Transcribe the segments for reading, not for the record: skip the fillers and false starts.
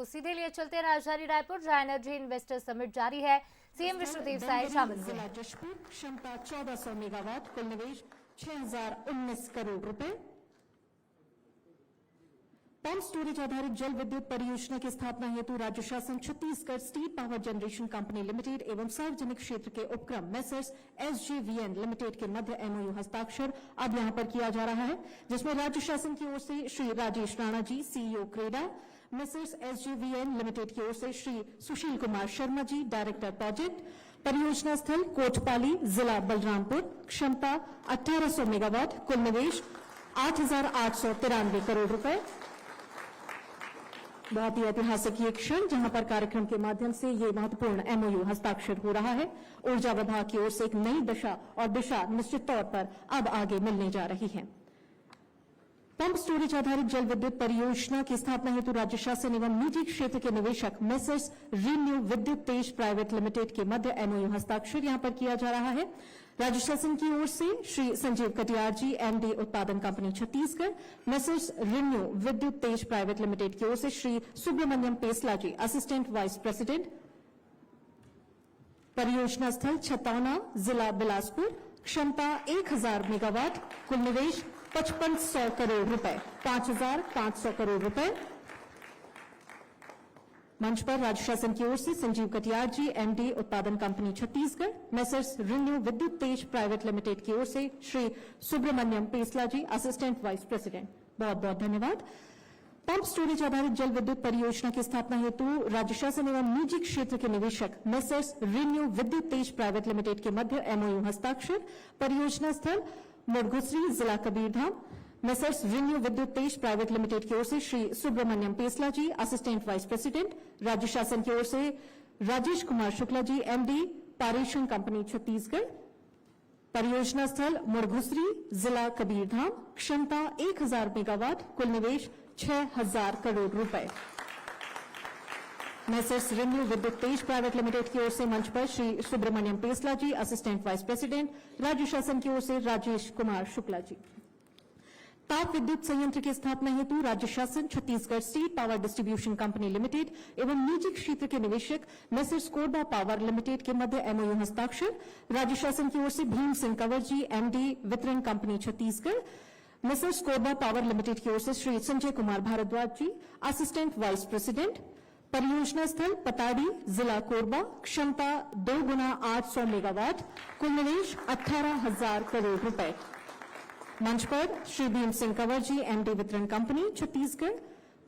आपको सीधे लिए चलते हैं राजधानी रायपुर, जहां एनर्जी इन्वेस्टर समिट जारी है। सीएम विष्णुदेव साय शामिल हुए। जिला जशपुर, क्षमता 1400 मेगावाट, कुल निवेश 6019 करोड़ रुपए। पंप स्टोरेज आधारित जल विद्युत परियोजना की स्थापना हेतु राज्य शासन Chhattisgarh state power generation company limited एवं सार्वजनिक क्षेत्र के उपक्रम मेसर्स एसजेवीएन लिमिटेड के मध्य एमओयू हस्ताक्षर अब यहां पर किया जा रहा है, जिसमें राज्य शासन की ओर से Shri Rajesh Rana ji, CEO CREDA, Messrs SJVN limited की ओर से श्री सुशील कुमार शर्मा जी, डायरेक्टर प्रोजेक्ट, परियोजना स्थल कोटपाली, जिला बलरामपुर, क्षमता 1800 मेगावाट, कुल निवेश 8893 करोड़ रुपए। बहुत ही ऐतिहासिक ये क्षण, जहां पर कार्यक्रम के माध्यम से ये महत्वपूर्ण एमओयू हस्ताक्षर हो रहा है। ऊर्जा विभाग की ओर से एक नई दशा और दिशा निश्चित तौर पर अब आगे मिलने जा रही है। पंप स्टोरेज आधारित जल विद्युत परियोजना की स्थापना हेतु राज्य शासन एवं निजी क्षेत्र के निवेशक मेसर्स रीन्यू विद्युत तेज प्राइवेट लिमिटेड के मध्य एमओयू हस्ताक्षर यहां पर किया जा रहा है। राज्य शासन की ओर से श्री संजीव कटियार जी, एमडी उत्पादन कंपनी छत्तीसगढ़, मेसर्स रीन्यू विद्युत तेज प्राइवेट लिमिटेड की ओर से श्री सुब्रमण्यम पेसला जी, असिस्टेंट वाइस प्रेसिडेंट, परियोजना स्थल छतौना, जिला बिलासपुर, क्षमता 1000 मेगावाट, कुल निवेश 5500 करोड़ रुपए, 5500 करोड़ रुपए। मंच पर राज्य शासन की ओर से संजीव कटियार जी, एमडी उत्पादन कंपनी छत्तीसगढ़, मेसर्स रीन्यू विद्युत तेज प्राइवेट लिमिटेड की ओर से श्री सुब्रमण्यम पेसला जी, असिस्टेंट वाइस प्रेसिडेंट। बहुत बहुत धन्यवाद। पंप स्टोरेज आधारित जल विद्युत परियोजना की स्थापना हेतु राज्य शासन एवं निजी क्षेत्र के निवेशक मेसर्स रीन्यू विद्युत तेज प्राइवेट लिमिटेड के मध्य एमओयू हस्ताक्षर, परियोजना स्थल मुड़घुसरी, जिला कबीरधाम, मेसर्स रीन्यू विद्युत तेज प्राइवेट लिमिटेड की ओर से श्री सुब्रमण्यम पेसला जी, असिस्टेंट वाइस प्रेसिडेंट, राज्य शासन की ओर से राजेश कुमार शुक्ला जी, एमडी पारेषण कंपनी छत्तीसगढ़, परियोजना स्थल मुड़घुसरी, जिला कबीरधाम, क्षमता 1000 मेगावाट, कुल निवेश 6000 करोड़ रुपए। मेसर्स रीन्यू विद्युत तेज प्राइवेट लिमिटेड की ओर से मंच पर श्री सुब्रमण्यम पेसला जी, असिस्टेंट वाइस प्रेसिडेंट, राज्य शासन की ओर से राजेश कुमार शुक्ला जी। ताप विद्युत संयंत्र की स्थापना हेतु राज्य शासन Chhattisgarh state power distribution company limited एवं निजी क्षेत्र के निवेशक मेसर्स कोरबा पावर लिमिटेड के मध्य एमओयू हस्ताक्षर, राज्य शासन की ओर से भीम सिंह कंवर जी, एमडी वितरण company Chhattisgarh, messrs Korba power limited की ओर से श्री संजय कुमार भारद्वाज जी, असिस्टेंट वाइस प्रेसिडेंट, परियोजना स्थल पताड़ी, जिला कोरबा, क्षमता 2 गुना 800 मेगावाट, कुल निवेश 18000 करोड़ रुपए। मंच पर श्री भीम सिंह कंवर जी, एमडी वितरण company Chhattisgarh,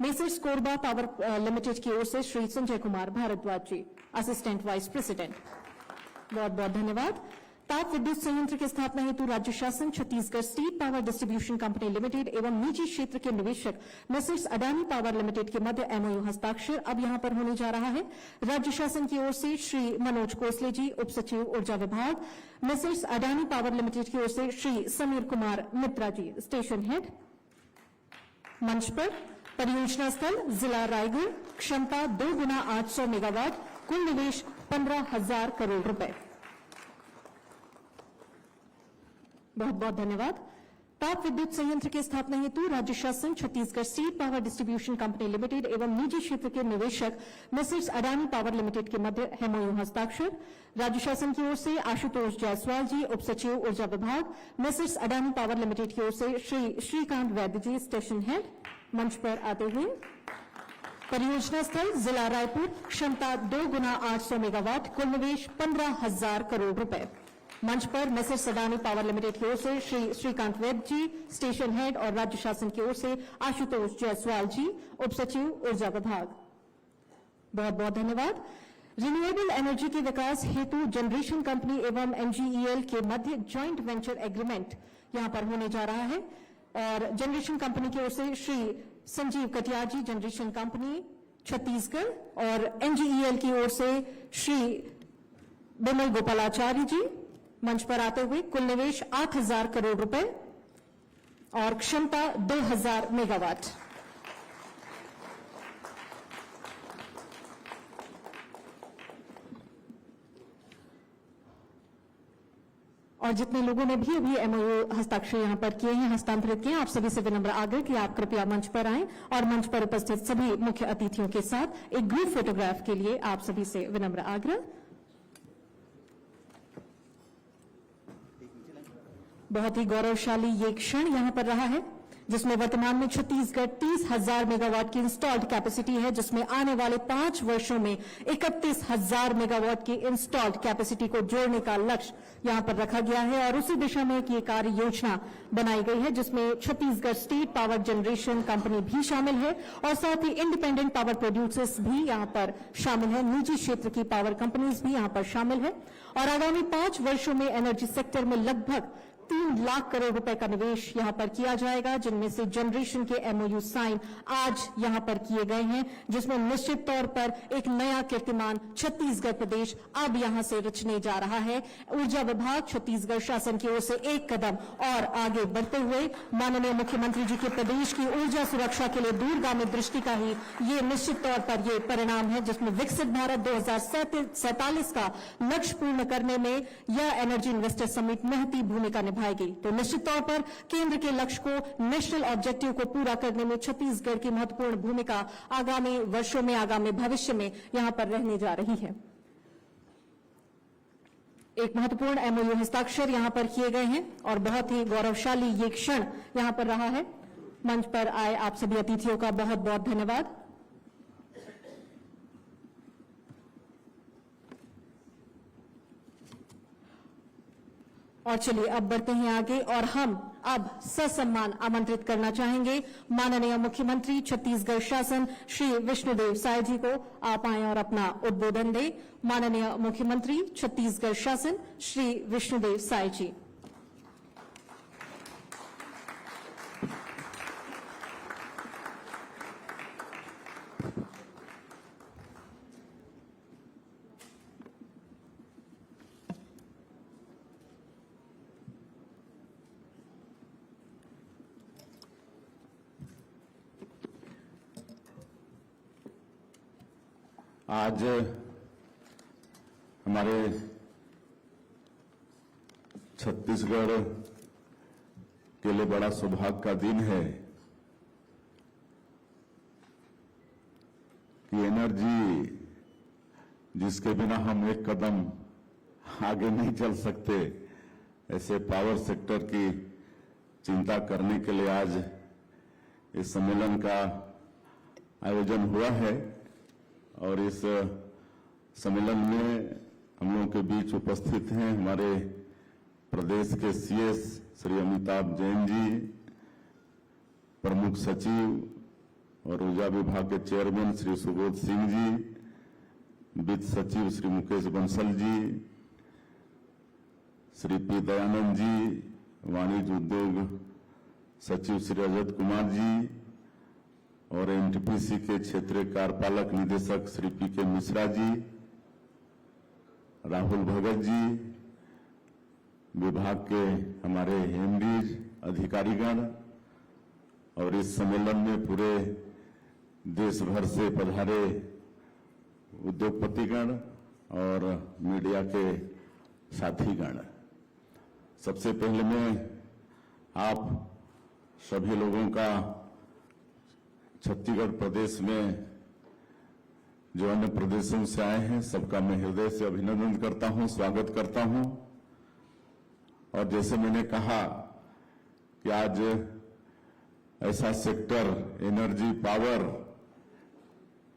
messrs Korba power limited की ओर से श्री संजय कुमार भारद्वाज जी, असिस्टेंट वाइस प्रेसिडेंट। बहुत बहुत धन्यवाद। ताप विद्युत संयंत्र की स्थापना हेतु राज्य शासन Chhattisgarh state power distribution company limited एवं निजी क्षेत्र के निवेशक मेसर्स अडानी पावर लिमिटेड के मध्य एमओयू हस्ताक्षर अब यहां पर होने जा रहा है। राज्य शासन की ओर से श्री मनोज कोसले जी, उप सचिव ऊर्जा विभाग, मेसर्स अडानी पावर लिमिटेड की ओर से श्री समीर कुमार मित्रा जी, स्टेशन हेड। मंच पर परियोजना स्थल जिला रायगढ़, क्षमता 2 गुना 800 मेगावाट, कुल निवेश 15000 करोड़ रुपए। बहुत बहुत धन्यवाद। ताप विद्युत संयंत्र की स्थापना हेतु राज्य शासन Chhattisgarh state power distribution company limited एवं निजी क्षेत्र के निवेशक मेसर्स अडानी पावर लिमिटेड के मध्य एमओयू हस्ताक्षर, राज्य शासन की ओर से आशुतोष जायसवाल जी, उप सचिव ऊर्जा विभाग, मेसर्स अडानी पावर लिमिटेड की ओर से श्री श्रीकांत वैद्य जी, स्टेशन हेड। मंच पर आते हुए परियोजना स्थल जिला रायपुर, क्षमता 2 गुना 800 मेगावाट, कुल निवेश 15000 करोड़ रुपए। मंच पर मेसर्स अडानी पावर लिमिटेड की ओर से श्री श्रीकांत वैद्य जी, स्टेशन हेड, और राज्य शासन की ओर से आशुतोष जायसवाल जी, उप सचिव ऊर्जा विभाग। बहुत बहुत धन्यवाद। रिन्यूएबल एनर्जी के विकास हेतु जनरेशन कंपनी एवं एनजीईएल के मध्य ज्वाइंट वेंचर एग्रीमेंट यहां पर होने जा रहा है, और जनरेशन कंपनी की ओर से श्री संजीव कटियार जी, जनरेशन कंपनी छत्तीसगढ़, और एनजीईएल की ओर से श्री बिमल गोपालाचार्य जी। मंच पर आते हुए कुल निवेश 8000 करोड़ रुपए और क्षमता 2000 मेगावाट। और जितने लोगों ने भी अभी एमओयू हस्ताक्षर यहां पर किए हैं, हस्तांतरित किए हैं, आप सभी से विनम्र आग्रह कि आप कृपया मंच पर आएं और मंच पर उपस्थित सभी मुख्य अतिथियों के साथ एक ग्रुप फोटोग्राफ के लिए आप सभी से विनम्र आग्रह। बहुत ही गौरवशाली ये क्षण यहां पर रहा है, जिसमें वर्तमान में छत्तीसगढ़ 30,000 मेगावाट की इंस्टॉल्ड कैपेसिटी है, जिसमें आने वाले 5 वर्षों में 31,000 मेगावाट की इंस्टॉल्ड कैपेसिटी को जोड़ने का लक्ष्य यहां पर रखा गया है। और उसी दिशा में एक ये कार्य योजना बनाई गई है, जिसमें Chhattisgarh state power generation company भी शामिल है और साथ ही इंडिपेंडेंट पावर प्रोड्यूसर्स भी यहां पर शामिल है, निजी क्षेत्र की पावर कंपनीज भी यहां पर शामिल है। और आगामी 5 वर्षों में एनर्जी सेक्टर में लगभग 3 लाख करोड़ रुपए का निवेश यहां पर किया जाएगा, जिनमें से जनरेशन के एमओयू साइन आज यहां पर किए गए हैं, जिसमें निश्चित तौर पर एक नया कीर्तिमान छत्तीसगढ़ प्रदेश अब यहां से रचने जा रहा है। ऊर्जा विभाग छत्तीसगढ़ शासन की ओर से एक कदम और आगे बढ़ते हुए माननीय मुख्यमंत्री जी के प्रदेश की ऊर्जा सुरक्षा के लिए दूरगामी दृष्टि का ही ये निश्चित तौर पर ये परिणाम है, जिसमें विकसित भारत 2047 का लक्ष्य पूर्ण करने में यह एनर्जी इन्वेस्टर समिट महती भूमिका निभाएगी। तो निश्चित तौर पर केंद्र के लक्ष्य को, नेशनल ऑब्जेक्टिव को पूरा करने में छत्तीसगढ़ की महत्वपूर्ण भूमिका आगामी वर्षों में, आगामी भविष्य में यहां पर रहने जा रही है। एक महत्वपूर्ण एमओयू हस्ताक्षर यहां पर किए गए हैं और बहुत ही गौरवशाली ये क्षण यहां पर रहा है। मंच पर आए आप सभी अतिथियों का बहुत बहुत धन्यवाद। और चलिए अब बढ़ते हैं आगे और हम अब ससम्मान आमंत्रित करना चाहेंगे माननीय मुख्यमंत्री छत्तीसगढ़ शासन श्री विष्णुदेव साय जी को। आप आएं और अपना उद्बोधन दें। माननीय मुख्यमंत्री छत्तीसगढ़ शासन श्री विष्णुदेव साय जी। आज हमारे छत्तीसगढ़ के लिए बड़ा सौभाग्य का दिन है कि एनर्जी जिसके बिना हम एक कदम आगे नहीं चल सकते, ऐसे पावर सेक्टर की चिंता करने के लिए आज इस सम्मेलन का आयोजन हुआ है। और इस सम्मेलन में हम लोगों के बीच उपस्थित हैं हमारे प्रदेश के सीएस श्री अमिताभ जैन जी, प्रमुख सचिव और ऊर्जा विभाग के चेयरमैन श्री सुबोध सिंह जी, वित्त सचिव श्री मुकेश बंसल जी, श्री पी दयानंद जी, वाणिज्य उद्योग सचिव श्री रजत कुमार जी और एनटीपीसी के क्षेत्रीय कार्यपालक निदेशक श्री पीके मिश्रा जी, राहुल भगत जी, विभाग के हमारे एमडीज, अधिकारीगण और इस सम्मेलन में पूरे देश भर से पधारे उद्योगपतिगण और मीडिया के साथीगण। सबसे पहले मैं आप सभी लोगों का छत्तीसगढ़ प्रदेश में जो अन्य प्रदेशों से आए हैं सबका मैं हृदय से अभिनंदन करता हूं, स्वागत करता हूं। और जैसे मैंने कहा कि आज ऐसा सेक्टर एनर्जी पावर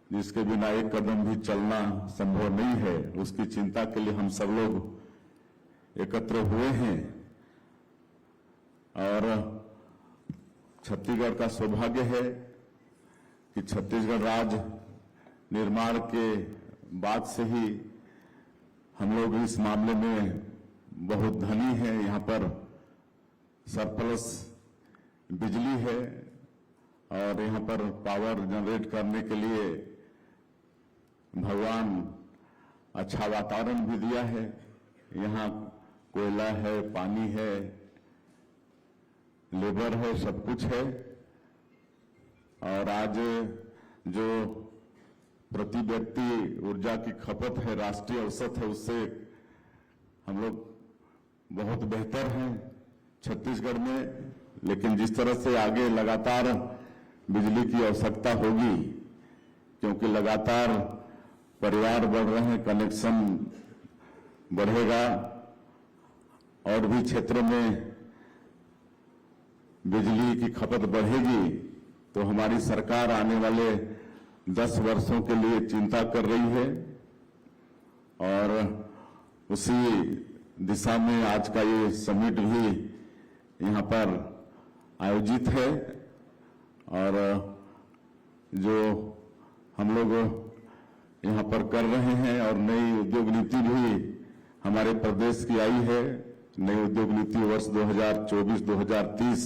जिसके बिना एक कदम भी चलना संभव नहीं है, उसकी चिंता के लिए हम सब लोग एकत्र हुए हैं। और छत्तीसगढ़ का सौभाग्य है कि छत्तीसगढ़ राज्य निर्माण के बाद से ही हम लोग इस मामले में बहुत धनी है। यहाँ पर सरप्लस बिजली है और यहाँ पर पावर जनरेट करने के लिए भगवान अच्छा वातावरण भी दिया है। यहाँ कोयला है, पानी है, लेबर है, सब कुछ है। और आज जो प्रति व्यक्ति ऊर्जा की खपत है, राष्ट्रीय औसत है, उससे हम लोग बहुत बेहतर हैं छत्तीसगढ़ में, लेकिन जिस तरह से आगे लगातार बिजली की आवश्यकता होगी, क्योंकि लगातार परिवार बढ़ रहे हैं, कनेक्शन बढ़ेगा और भी क्षेत्रों में बिजली की खपत बढ़ेगी, तो हमारी सरकार आने वाले 10 वर्षों के लिए चिंता कर रही है और उसी दिशा में आज का ये समिट भी यहाँ पर आयोजित है। और जो हम लोग यहाँ पर कर रहे हैं और नई उद्योग नीति भी हमारे प्रदेश की आई है, नई उद्योग नीति वर्ष 2024-2030,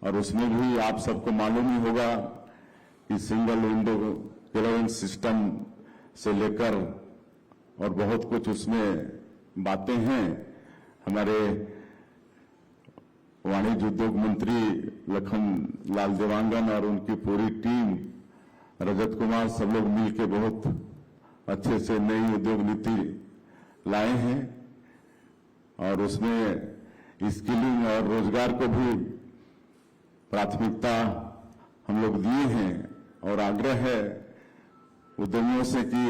और उसमें भी आप सबको मालूम ही होगा कि सिंगल विंडो क्लियरेंस सिस्टम से लेकर और बहुत कुछ उसमें बातें हैं। हमारे वाणिज्य उद्योग मंत्री लखन लाल देवांगन और उनकी पूरी टीम, रजत कुमार, सब लोग मिलकर बहुत अच्छे से नई उद्योग नीति लाए हैं और उसमें स्किलिंग और रोजगार को भी प्राथमिकता हम लोग दिए हैं और आग्रह है उद्यमियों से कि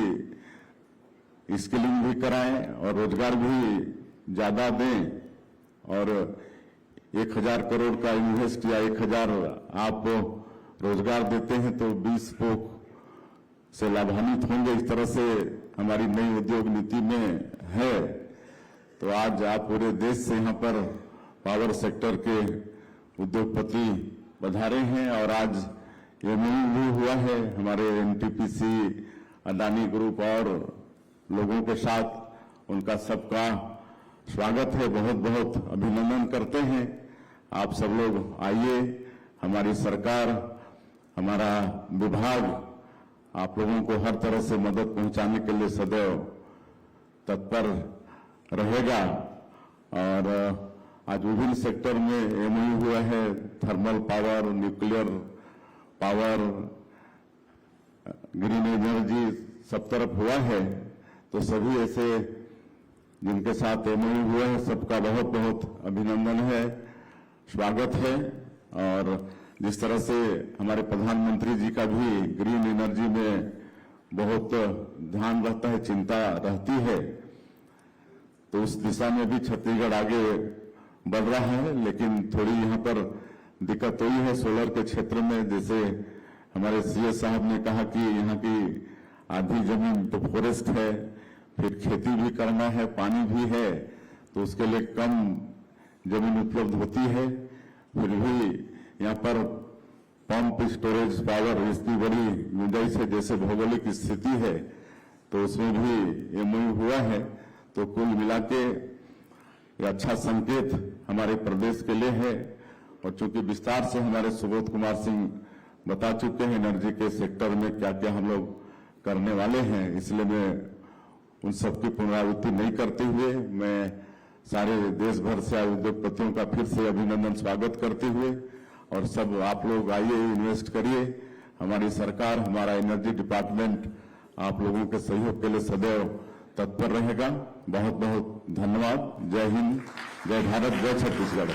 स्किलिंग भी कराएं और रोजगार भी ज्यादा दें और 1000 करोड़ का इन्वेस्ट या 1000 आप रोजगार देते हैं तो 20 लोग से लाभान्वित होंगे। इस तरह से हमारी नई उद्योग नीति में है। तो आज आप पूरे देश से यहाँ पर पावर सेक्टर के उद्योगपति पधारे हैं और आज एमओयू भी हुआ है हमारे एनटीपीसी, अडानी ग्रुप और लोगों के साथ। उनका सबका स्वागत है, बहुत बहुत अभिनंदन करते हैं। आप सब लोग आइए, हमारी सरकार, हमारा विभाग आप लोगों को हर तरह से मदद पहुंचाने के लिए सदैव तत्पर रहेगा। और आज विभिन्न सेक्टर में एमओयू हुआ है, thermal power, nuclear power, green energy, सब तरफ हुआ है। तो सभी ऐसे जिनके साथ एमओयू हुआ है सबका बहुत बहुत अभिनंदन है, स्वागत है। और जिस तरह से हमारे प्रधानमंत्री जी का भी ग्रीन एनर्जी में बहुत ध्यान रहता है, चिंता रहती है, तो उस दिशा में भी छत्तीसगढ़ आगे बढ़ रहा है। लेकिन थोड़ी यहाँ पर दिक्कत हुई है सोलर के क्षेत्र में। जैसे हमारे सीएस साहब ने कहा कि यहाँ की आधी जमीन तो फॉरेस्ट है, फिर खेती भी करना है, पानी भी है, तो उसके लिए कम जमीन उपलब्ध होती है। फिर भी यहाँ पर पंप स्टोरेज पावर इसकी बड़ी गुंजाइश है, जैसे भौगोलिक स्थिति है, तो उसमें भी एमओयू हुआ है। तो कुल मिला के ये अच्छा संकेत हमारे प्रदेश के लिए है। और चूंकि विस्तार से हमारे सुबोध कुमार सिंह बता चुके हैं एनर्जी के सेक्टर में क्या क्या हम लोग करने वाले हैं, इसलिए मैं उन सबकी पुनरावृत्ति नहीं करते हुए मैं सारे देश भर से आए उद्योगपतियों का फिर से अभिनंदन स्वागत करते हुए, और सब आप लोग आइए, इन्वेस्ट करिए। हमारी सरकार, हमारा एनर्जी डिपार्टमेंट आप लोगों के सहयोग के लिए सदैव तत्पर रहेगा। बहुत बहुत धन्यवाद। जय हिंद, जय भारत, जय छत्तीसगढ़।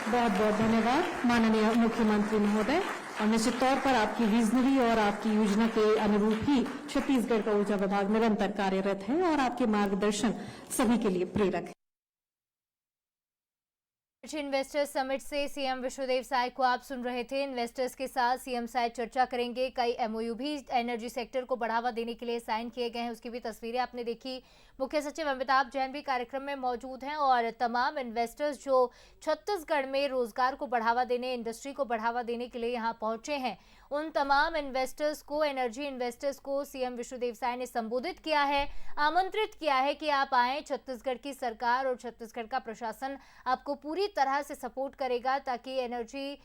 बहुत बहुत धन्यवाद माननीय मुख्यमंत्री महोदय। और निश्चित तौर पर आपकी विजनरी और आपकी योजना के अनुरूप ही छत्तीसगढ़ का ऊर्जा विभाग निरंतर कार्यरत है और आपके मार्गदर्शन सभी के लिए प्रेरक है। इन्वेस्टर्स समिट से सीएम विश्वदेव साय को आप सुन रहे थे। इन्वेस्टर्स के साथ सीएम साय चर्चा करेंगे। कई एमओयू भी एनर्जी सेक्टर को बढ़ावा देने के लिए साइन किए गए हैं, उसकी भी तस्वीरें आपने देखी। मुख्य सचिव अमिताभ जैन भी कार्यक्रम में मौजूद हैं और तमाम इन्वेस्टर्स जो छत्तीसगढ़ में रोजगार को बढ़ावा देने, इंडस्ट्री को बढ़ावा देने के लिए यहाँ पहुंचे हैं, उन तमाम इन्वेस्टर्स को, एनर्जी इन्वेस्टर्स को सीएम विश्वदेव साय ने संबोधित किया है, आमंत्रित किया है कि आप आएं। छत्तीसगढ़ की सरकार और छत्तीसगढ़ का प्रशासन आपको पूरी तरह से सपोर्ट करेगा ताकि एनर्जी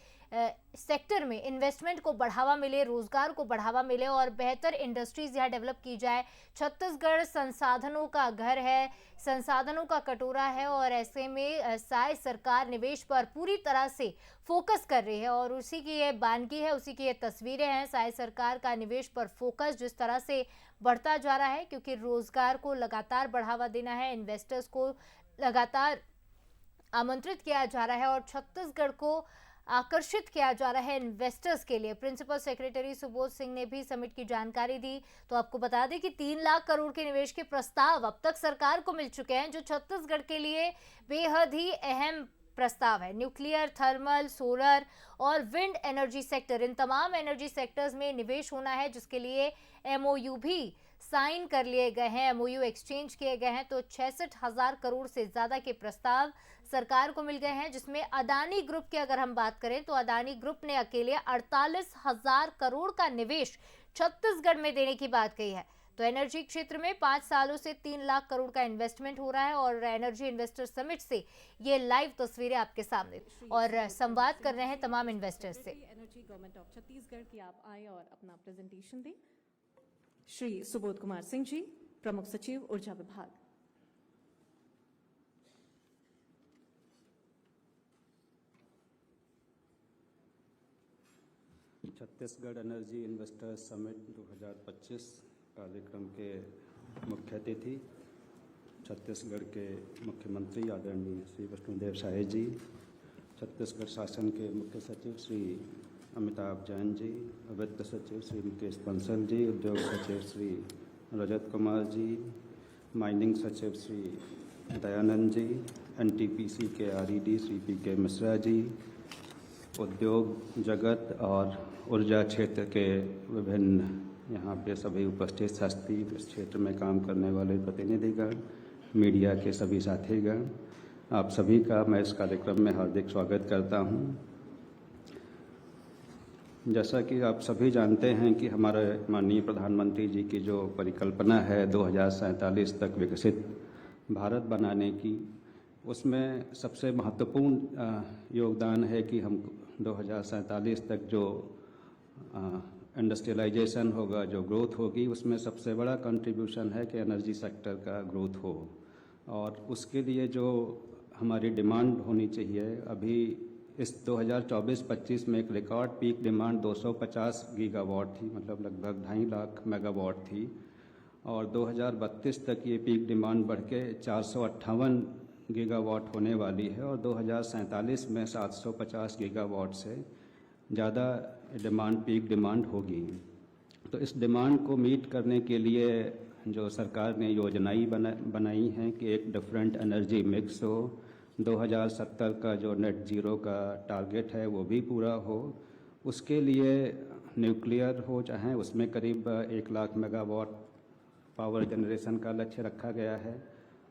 सेक्टर में इन्वेस्टमेंट को बढ़ावा मिले, रोजगार को बढ़ावा मिले और बेहतर इंडस्ट्रीज यहाँ डेवलप की जाए। छत्तीसगढ़ संसाधनों का घर है, संसाधनों का कटोरा है और ऐसे में साय सरकार निवेश पर पूरी तरह से फोकस कर रही है और उसी की ये बानगी है, उसी की ये तस्वीरें हैं। साय सरकार का निवेश पर फोकस जिस तरह से बढ़ता जा रहा है, क्योंकि रोजगार को लगातार बढ़ावा देना है, इन्वेस्टर्स को लगातार आमंत्रित किया जा रहा है और छत्तीसगढ़ को आकर्षित किया जा रहा है इन्वेस्टर्स के लिए। प्रिंसिपल सेक्रेटरी सुबोध सिंह ने भी समिट की जानकारी दी। तो आपको बता दें कि 3 लाख करोड़ के निवेश के प्रस्ताव अब तक सरकार को मिल चुके हैं, जो छत्तीसगढ़ के लिए बेहद ही अहम प्रस्ताव है। न्यूक्लियर, थर्मल, सोलर और विंड एनर्जी सेक्टर, इन तमाम एनर्जी सेक्टर्स में निवेश होना है, जिसके लिए एमओयू भी साइन कर लिए गए हैं, एमओयू एक्सचेंज किए गए हैं। तो 66,000 करोड़ से ज्यादा के प्रस्ताव सरकार को मिल गए हैं, जिसमें अदानी ग्रुप की अगर हम बात करें तो अदानी ग्रुप ने अकेले 48,000 करोड़ का निवेश छत्तीसगढ़ में देने की बात कही है। तो एनर्जी क्षेत्र में 5 सालों से 3 लाख करोड़ का इन्वेस्टमेंट हो रहा है और एनर्जी इन्वेस्टर समिट से ये लाइव तस्वीरें आपके सामने और संवाद कर रहे हैं तमाम इन्वेस्टर्स से। एनर्जी गवर्नमेंट ऑफ छत्तीसगढ़ की आप आए और अपना प्रेजेंटेशन दें। श्री सुबोध कुमार सिंह जी, प्रमुख सचिव ऊर्जा विभाग। छत्तीसगढ़ एनर्जी इन्वेस्टर्स समिट 2025 कार्यक्रम के मुख्य अतिथि छत्तीसगढ़ के मुख्यमंत्री आदरणीय श्री विष्णुदेव साय जी, छत्तीसगढ़ शासन के मुख्य सचिव श्री अमिताभ जैन जी, वित्त सचिव श्री मुकेश बंसल जी, उद्योग सचिव श्री रजत कुमार जी, माइनिंग सचिव श्री दयानंद जी, एनटीपीसी के आरईडी श्री पीके मिश्रा जी, उद्योग जगत और ऊर्जा क्षेत्र के विभिन्न यहाँ पे सभी उपस्थित शास्त्री, इस क्षेत्र में काम करने वाले प्रतिनिधिगण, मीडिया के सभी साथीगण, आप सभी का मैं इस कार्यक्रम में हार्दिक स्वागत करता हूँ। जैसा कि आप सभी जानते हैं कि हमारे माननीय प्रधानमंत्री जी की जो परिकल्पना है 2047 तक विकसित भारत बनाने की, उसमें सबसे महत्वपूर्ण योगदान है कि हम 2047 तक जो इंडस्ट्रियलाइजेशन होगा, जो ग्रोथ होगी, उसमें सबसे बड़ा कंट्रीब्यूशन है कि एनर्जी सेक्टर का ग्रोथ हो और उसके लिए जो हमारी डिमांड होनी चाहिए, अभी इस 2024-25 में एक रिकॉर्ड पीक डिमांड 250 गीगावाट थी, मतलब लगभग 2.5 लाख मेगावाट थी और 2032 तक ये पीक डिमांड बढ़ के 458 गीगावाट होने वाली है और 2047 में 750 गीगावाट से ज़्यादा डिमांड, पीक डिमांड होगी। तो इस डिमांड को मीट करने के लिए जो सरकार ने योजनाएं बनाई हैं कि एक डिफरेंट एनर्जी मिक्स हो, 2070 का जो नेट जीरो का टारगेट है वो भी पूरा हो, उसके लिए न्यूक्लियर हो चाहे उसमें करीब 1 लाख मेगावाट पावर जनरेशन का लक्ष्य रखा गया है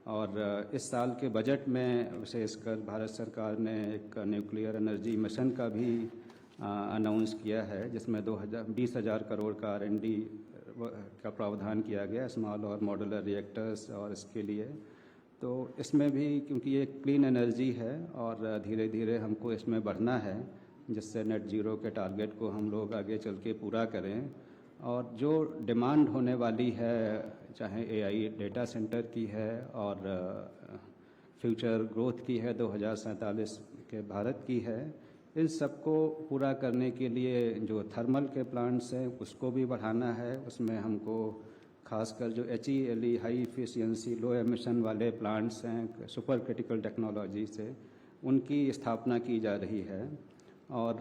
और इस साल के बजट में विशेषकर भारत सरकार ने एक न्यूक्लियर एनर्जी मिशन का भी अनाउंस किया है, जिसमें 20,000 करोड़ का R&D का प्रावधान किया गया स्मॉल और मॉड्यूलर रिएक्टर्स और इसके लिए। तो इसमें भी क्योंकि ये क्लीन एनर्जी है और धीरे धीरे हमको इसमें बढ़ना है, जिससे नेट जीरो के टारगेट को हम लोग आगे चल के पूरा करें और जो डिमांड होने वाली है, चाहे AI डेटा सेंटर की है और फ्यूचर ग्रोथ की है 2047 के भारत की है, इन सबको पूरा करने के लिए जो थर्मल के प्लांट्स हैं उसको भी बढ़ाना है। उसमें हमको खासकर जो HELE हाई इफिशिएंसी लो एमिशन वाले प्लांट्स हैं सुपर क्रिटिकल टेक्नोलॉजी से, उनकी स्थापना की जा रही है और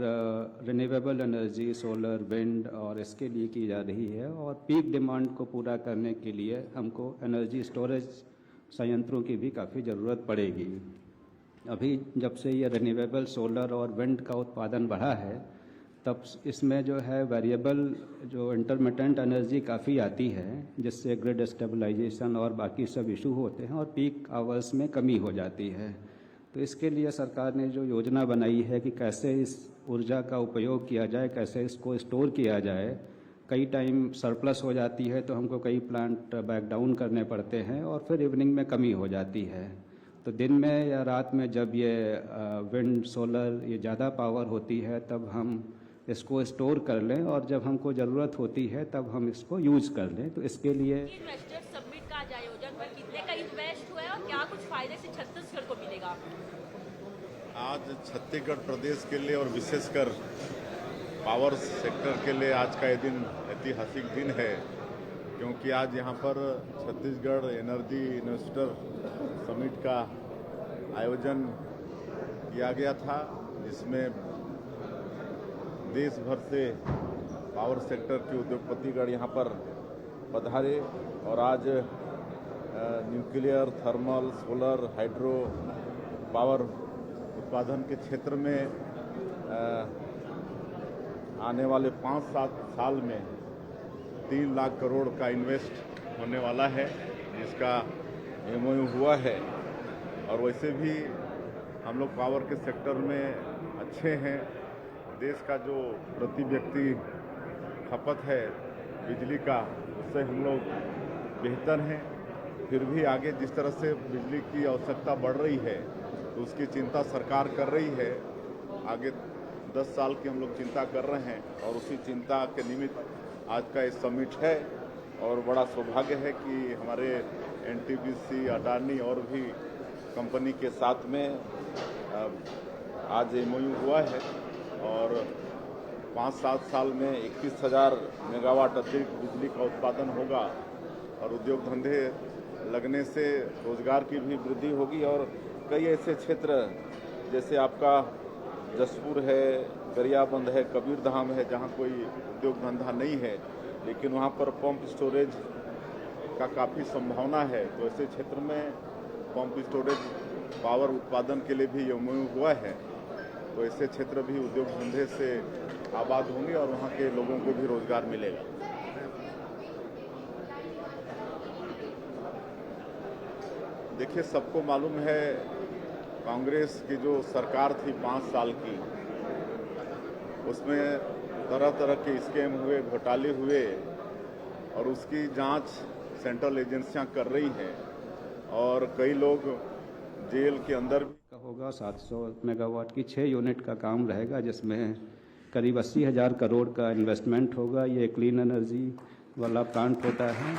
रिन्यूएबल एनर्जी सोलर विंड और इसके लिए की जा रही है और पीक डिमांड को पूरा करने के लिए हमको एनर्जी स्टोरेज संयंत्रों की भी काफ़ी ज़रूरत पड़ेगी। अभी जब से ये रिन्यूएबल सोलर और विंड का उत्पादन बढ़ा है, तब इसमें जो है वेरिएबल जो इंटरमिटेंट एनर्जी काफ़ी आती है, जिससे ग्रिड स्टेबलाइजेशन और बाकी सब इशू होते हैं और पीक आवर्स में कमी हो जाती है। तो इसके लिए सरकार ने जो योजना बनाई है कि कैसे इस ऊर्जा का उपयोग किया जाए, कैसे इसको स्टोर किया जाए। कई टाइम सरप्लस हो जाती है तो हमको कई प्लांट बैक डाउन करने पड़ते हैं और फिर इवनिंग में कमी हो जाती है। तो दिन में या रात में जब ये विंड सोलर ये ज़्यादा पावर होती है तब हम इसको स्टोर कर लें और जब हमको ज़रूरत होती है तब हम इसको यूज़ कर लें। तो इसके लिए इन्वेस्टर्स समिट का आज आयोजन पर कितने का इन्वेस्ट हुआ है और क्या कुछ फायदे से छत्तीसगढ़ को मिलेगा? आज छत्तीसगढ़ प्रदेश के लिए और विशेषकर पावर सेक्टर के लिए आज का ये दिन ऐतिहासिक दिन है, क्योंकि आज यहाँ पर छत्तीसगढ़ एनर्जी इन्वेस्टर समिट का आयोजन किया गया था, जिसमें देश भर से पावर सेक्टर के उद्योगपतिगण यहाँ पर पधारे और आज nuclear, thermal, solar, hydro power उत्पादन के क्षेत्र में आने वाले 5-7 साल में 3 लाख करोड़ का इन्वेस्ट होने वाला है, जिसका MOU हुआ है। और वैसे भी हम लोग पावर के सेक्टर में अच्छे हैं। देश का जो प्रति व्यक्ति खपत है बिजली का, उससे हम लोग बेहतर हैं। फिर भी आगे जिस तरह से बिजली की आवश्यकता बढ़ रही है तो उसकी चिंता सरकार कर रही है। आगे 10 साल की हम लोग चिंता कर रहे हैं और उसी चिंता के निमित्त आज का ये समिट है। और बड़ा सौभाग्य है कि हमारे NTPC, अडानी और भी कंपनी के साथ में आज MOU हुआ है और 5-7 साल में 21,000 मेगावाट अतिरिक्त बिजली का उत्पादन होगा और उद्योग धंधे लगने से रोजगार की भी वृद्धि होगी। और कई ऐसे क्षेत्र जैसे आपका जसपुर है, गरियाबंद है, कबीरधाम है, जहाँ कोई उद्योग धंधा नहीं है लेकिन वहाँ पर पंप स्टोरेज का काफ़ी संभावना है। तो ऐसे क्षेत्र में पंप स्टोरेज पावर उत्पादन के लिए भी MOU हुआ है। तो ऐसे क्षेत्र भी उद्योग धंधे से आबाद होंगे और वहाँ के लोगों को भी रोजगार मिलेगा। देखिए, सबको मालूम है कांग्रेस की जो सरकार थी 5 साल की, उसमें तरह तरह के स्कैम हुए, घोटाले हुए और उसकी जांच सेंट्रल एजेंसियां कर रही हैं और कई लोग जेल के अंदर भी होगा। 700 मेगावाट की 6 यूनिट का काम रहेगा, जिसमें करीब 80,000 करोड़ का इन्वेस्टमेंट होगा। ये क्लीन एनर्जी वाला प्लांट होता है।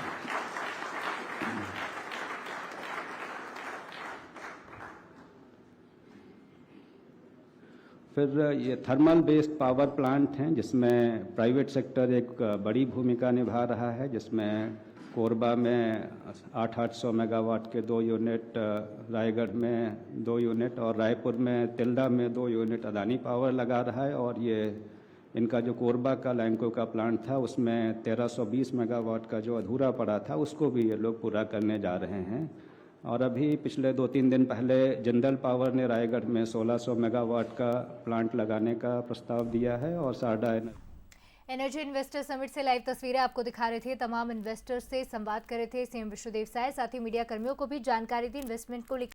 फिर ये थर्मल बेस्ड पावर प्लांट हैं, जिसमें प्राइवेट सेक्टर एक बड़ी भूमिका निभा रहा है, जिसमें कोरबा में 800 मेगावाट के 2 यूनिट, रायगढ़ में 2 यूनिट और रायपुर में तिल्दा में 2 यूनिट अदानी पावर लगा रहा है। और ये इनका जो कोरबा का लैंको का प्लांट था उसमें 1320 मेगावाट का जो अधूरा पड़ा था उसको भी ये लोग पूरा करने जा रहे हैं। और अभी पिछले 2-3 दिन पहले जिंदल पावर ने रायगढ़ में 1600 मेगावाट का प्लांट लगाने का प्रस्ताव दिया है। और साडा एनर्जी इन्वेस्टर समिट से लाइव तस्वीरें आपको दिखा रहे थे। तमाम इन्वेस्टर्स से संवाद कर रहे थे CM विश्वदेव साय। साथ ही मीडिया कर्मियों को भी जानकारी दी इन्वेस्टमेंट को लेकर।